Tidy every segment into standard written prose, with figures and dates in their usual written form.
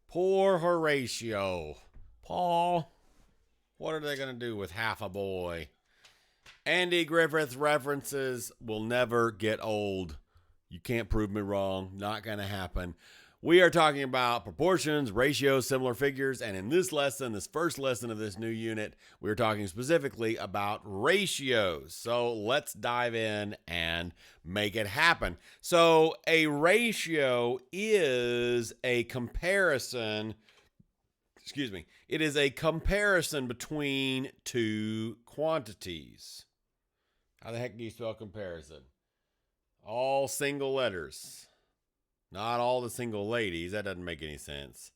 Poor Horatio. Paul, what are they going to do with half a boy? Andy Griffith references will never get old. You can't prove me wrong. Not going to happen. We are talking about proportions, ratios, similar figures, and in this lesson, this first lesson of this new unit, we're talking specifically about ratios. So let's dive in and make it happen. So a ratio is a comparison, it is a comparison between two quantities. How the heck do you spell comparison? All single letters. Not all the single ladies. That doesn't make any sense.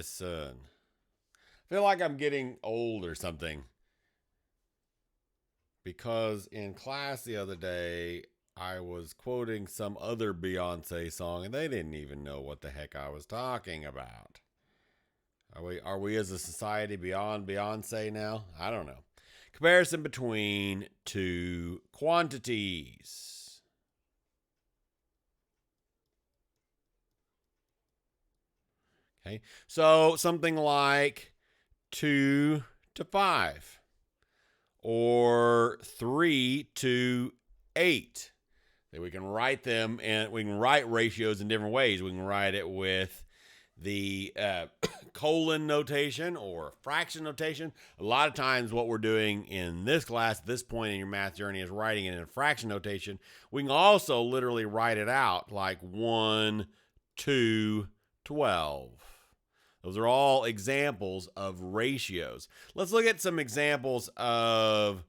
Son. I feel like I'm getting old or something. Because in class the other day, I was quoting some other Beyonce song, and they didn't even know what the heck I was talking about. Are we as a society beyond Beyonce now? I don't know. Comparison between two quantities. Okay, so something like 2 to 5 or 3 to 8. We can write them, and we can write ratios in different ways. We can write it with the colon notation or fraction notation. A lot of times what we're doing in this class at this point in your math journey is writing it in fraction notation. We can also literally write it out like 1 to 12. Those are all examples of ratios. Let's look at some examples of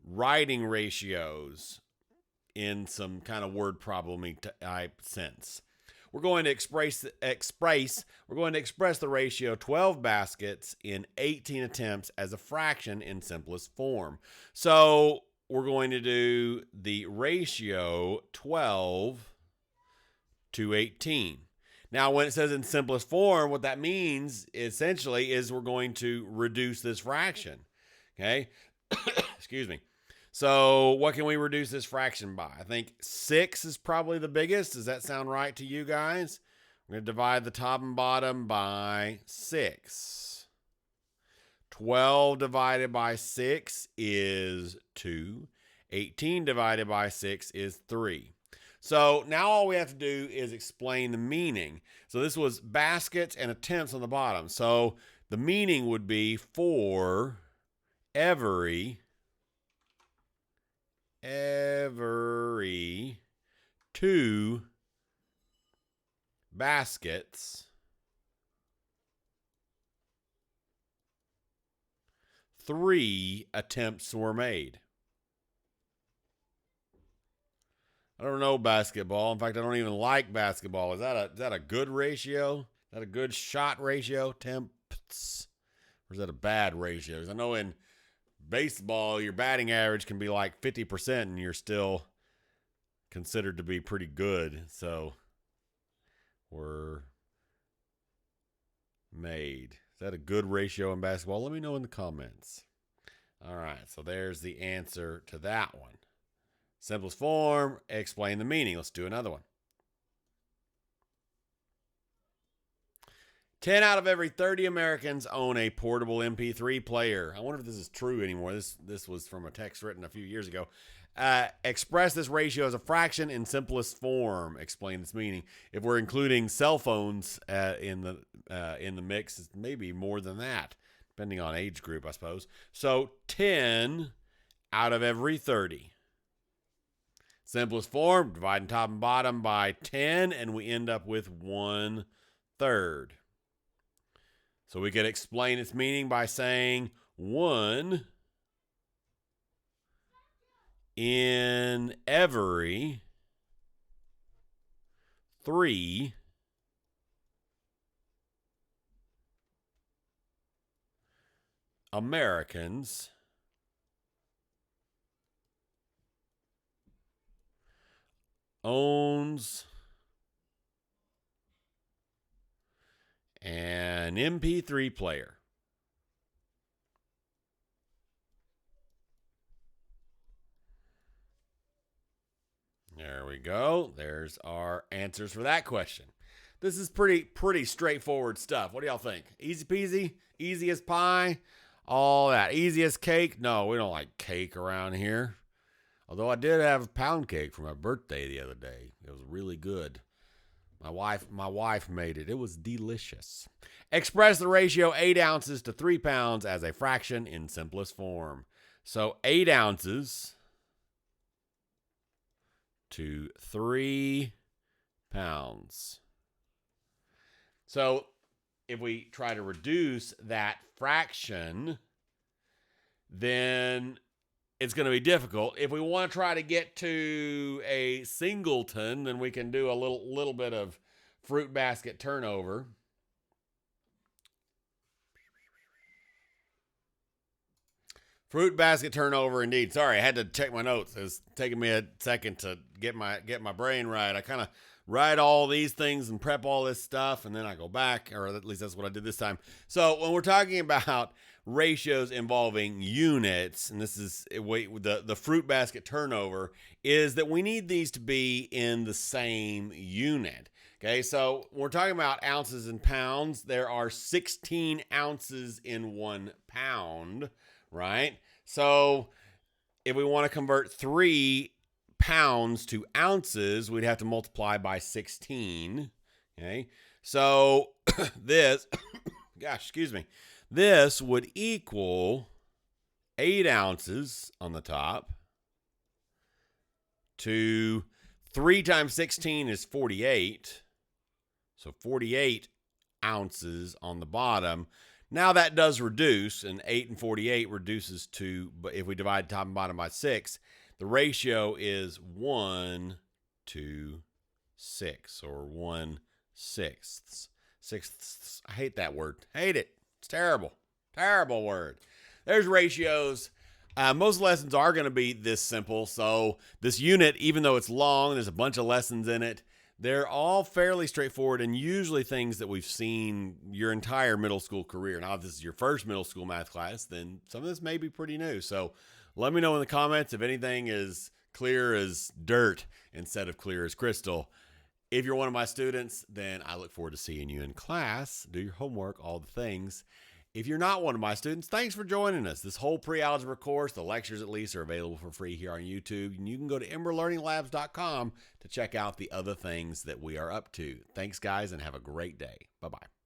writing ratios in some kind of word problem type sense. We're going to express the ratio 12 baskets in 18 attempts as a fraction in simplest form. So we're going to do the ratio 12 to 18. Now, when it says in simplest form, what that means essentially is we're going to reduce this fraction. Okay? Excuse me. So what can we reduce this fraction by? I think 6 is probably the biggest. Does that sound right to you guys? We're going to divide the top and bottom by 6. 12 divided by 6 is 2. 18 divided by 6 is 3. So now all we have to do is explain the meaning. So this was baskets and attempts on the bottom. So the meaning would be for every 2 baskets, 3 attempts were made. I don't know basketball. In fact, I don't even like basketball. Is that a good ratio? Is that a good shot ratio? Attempts? Or is that a bad ratio? Because I know in baseball, your batting average can be like 50% and you're still considered to be pretty good. So, were made. Is that a good ratio in basketball? Let me know in the comments. All right, so there's the answer to that one. Simplest form, explain the meaning. Let's do another one. 10 out of every 30 Americans own a portable MP3 player. I wonder if this is true anymore. This was from a text written a few years ago. Express this ratio as a fraction in simplest form. Explain its meaning. If we're including cell phones in the mix, it's maybe more than that, depending on age group, I suppose. So 10 out of every 30. Simplest form, dividing top and bottom by 10, and we end up with 1/3. So we could explain its meaning by saying 1 in every 3 Americans owns an MP3 player. There we go. There's our answers for that question. this is pretty straightforward stuff. What do y'all think? Easy peasy, easy as pie, all that. Easy as cake? No, we don't like cake around here. Although I did have pound cake for my birthday the other day. It was really good. My wife made it. It was delicious. Express the ratio 8 ounces to 3 pounds as a fraction in simplest form. So 8 ounces to 3 pounds. So if we try to reduce that fraction, then it's going to be difficult. If we want to try to get to a singleton, then we can do a little bit of fruit basket turnover. Fruit basket turnover, indeed. Sorry, I had to check my notes. It was taking me a second to get my brain right. I kind of write all these things and prep all this stuff, and then I go back, or at least that's what I did this time. So when we're talking about ratios involving units, and this is the fruit basket turnover, is that we need these to be in the same unit. Okay, so we're talking about ounces and pounds. There are 16 ounces in 1 pound, right? So if we want to convert 3 pounds to ounces, we'd have to multiply by 16. Okay, so this, gosh, excuse me, this would equal 8 ounces on the top to 3 times 16 is 48. So 48 ounces on the bottom. Now that does reduce, and 8 and 48 reduces to, but if we divide top and bottom by 6, the ratio is 1 to 6, or 1/6. Sixths. I hate that word. Hate it. It's terrible. Terrible word. There's ratios. Most lessons are going to be this simple. So this unit, even though it's long, there's a bunch of lessons in it. They're all fairly straightforward and usually things that we've seen your entire middle school career. Now, if this is your first middle school math class, then some of this may be pretty new. So let me know in the comments if anything is clear as dirt instead of clear as crystal. If you're one of my students, then I look forward to seeing you in class. Do your homework, all the things. If you're not one of my students, thanks for joining us. This whole pre-algebra course, the lectures at least, are available for free here on YouTube. And you can go to emberlearninglabs.com to check out the other things that we are up to. Thanks, guys, and have a great day. Bye-bye.